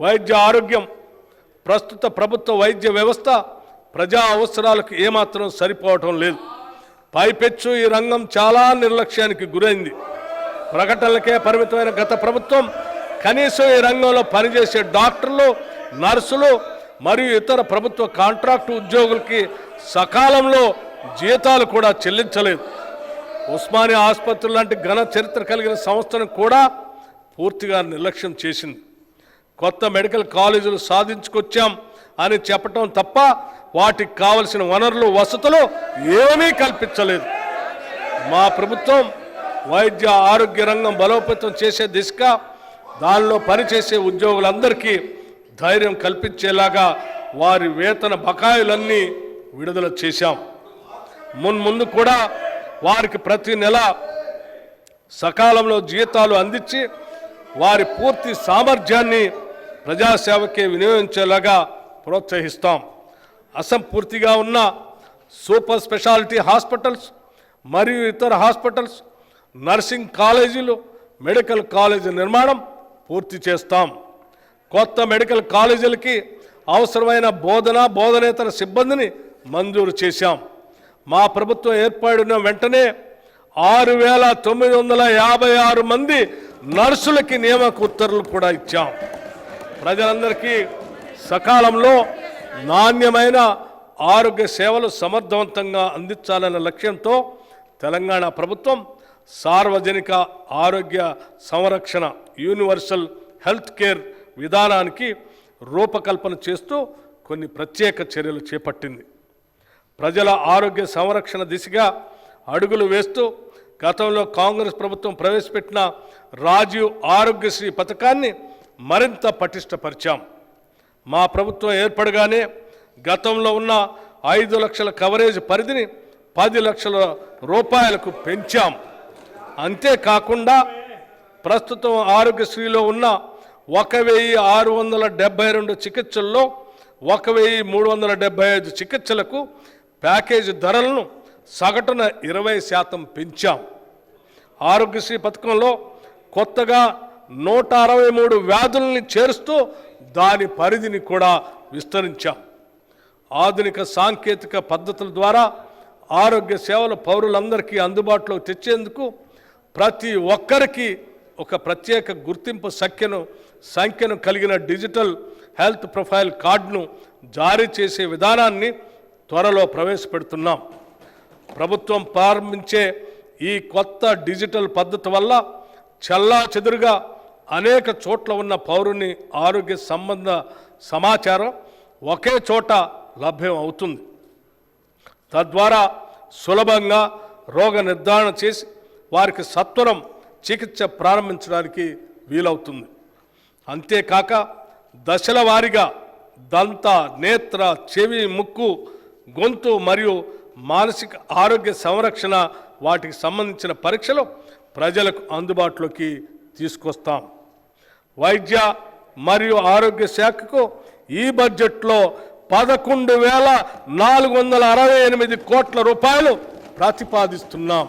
వైద్య ఆరోగ్యం ప్రస్తుత ప్రభుత్వ వైద్య వ్యవస్థ ప్రజా అవసరాలకు ఏమాత్రం సరిపోవటం లేదు. పైపెచ్చు ఈ రంగం చాలా నిర్లక్ష్యానికి గురైంది. ప్రకటనలకే పరిమితమైన గత ప్రభుత్వం కనీసం ఈ రంగంలో పనిచేసే డాక్టర్లు, నర్సులు మరియు ఇతర ప్రభుత్వ కాంట్రాక్టు ఉద్యోగులకి సకాలంలో జీతాలు కూడా చెల్లించలేదు. ఉస్మానియా ఆసుపత్రి లాంటి ఘన చరిత్ర కలిగిన సంస్థను కూడా పూర్తిగా నిర్లక్ష్యం చేసింది. కొత్త మెడికల్ కాలేజీలు సాధించుకొచ్చాం అని చెప్పటం తప్ప వాటికి కావలసిన వనరులు, వసతులు ఏమీ కల్పించలేదు. మా ప్రభుత్వం వైద్య ఆరోగ్య రంగం బలోపేతం చేసే దిశగా దానిలో పనిచేసే ఉద్యోగులందరికీ ధైర్యం కల్పించేలాగా వారి వేతన బకాయిలన్నీ విడుదల చేశాం. ముందు కూడా వారికి ప్రతి నెల సకాలంలో జీతాలు అందించి వారి పూర్తి సామర్థ్యాన్ని ప్రజాసేవకే వినియోగించేలాగా ప్రోత్సహిస్తాం. అసంపూర్తిగా ఉన్న సూపర్ స్పెషాలిటీ హాస్పిటల్స్ మరియు ఇతర హాస్పిటల్స్, నర్సింగ్ కాలేజీలు, మెడికల్ కాలేజీ నిర్మాణం పూర్తి చేస్తాం. కొత్త మెడికల్ కాలేజీలకి అవసరమైన బోధనేతర సిబ్బందిని మంజూరు చేశాం. మా ప్రభుత్వం ఏర్పడిన వెంటనే 6,956 మంది నర్సులకి నియామక ఉత్తర్వులు కూడా ఇచ్చాం. ప్రజలందరికీ సకాలంలో నాణ్యమైన ఆరోగ్య సేవలు సమర్థవంతంగా అందించాలన్న లక్ష్యంతో తెలంగాణ ప్రభుత్వం సార్వజనిక ఆరోగ్య సంరక్షణ యూనివర్సల్ హెల్త్ కేర్ విధానానికి రూపకల్పన చేస్తూ కొన్ని ప్రత్యేక చర్యలు చేపట్టింది. ప్రజల ఆరోగ్య సంరక్షణ దిశగా అడుగులు వేస్తూ గతంలో కాంగ్రెస్ ప్రభుత్వం ప్రవేశపెట్టిన రాజీవ్ ఆరోగ్యశ్రీ పథకాన్ని మరింత పటిష్టపరిచాం. మా ప్రభుత్వం ఏర్పడగానే గతంలో ఉన్న 5 లక్షల కవరేజ్ పరిధిని 10 లక్షల రూపాయలకు పెంచాం. అంతేకాకుండా ప్రస్తుతం ఆరోగ్యశ్రీలో ఉన్న 1,672 చికిత్సల్లో 1,375 చికిత్సలకు ప్యాకేజీ ధరలను సగటున 20% పెంచాం. ఆరోగ్యశ్రీ పథకంలో కొత్తగా 163 వ్యాధుల్ని చేరుస్తూ దాని పరిధిని కూడా విస్తరించాం. ఆధునిక సాంకేతిక పద్ధతుల ద్వారా ఆరోగ్య సేవలు పౌరులందరికీ అందుబాటులోకి తెచ్చేందుకు ప్రతి ఒక్కరికి ఒక ప్రత్యేక గుర్తింపు సంఖ్యను కలిగిన డిజిటల్ హెల్త్ ప్రొఫైల్ కార్డును జారీ చేసే విధానాన్ని త్వరలో ప్రవేశపెడుతున్నాం. ప్రభుత్వం ప్రారంభించే ఈ కొత్త డిజిటల్ పద్ధతి వల్ల చెల్లాచెదురుగా అనేక చోట్ల ఉన్న పౌరుని ఆరోగ్య సంబంధ సమాచారం ఒకే చోట లభ్యం అవుతుంది. తద్వారా సులభంగా రోగ నిర్ధారణ చేసి వారికి సత్వరం చికిత్స ప్రారంభించడానికి వీలవుతుంది. అంతేకాక దశల వారీగా దంత, నేత్ర, చెవి, ముక్కు, గొంతు మరియు మానసిక ఆరోగ్య సంరక్షణ వాటికి సంబంధించిన పరీక్షలు ప్రజలకు అందుబాటులోకి తీసుకొస్తాం. వైద్య మరియు ఆరోగ్య శాఖకు ఈ బడ్జెట్లో 11,468 కోట్ల రూపాయలు ప్రతిపాదిస్తున్నాం.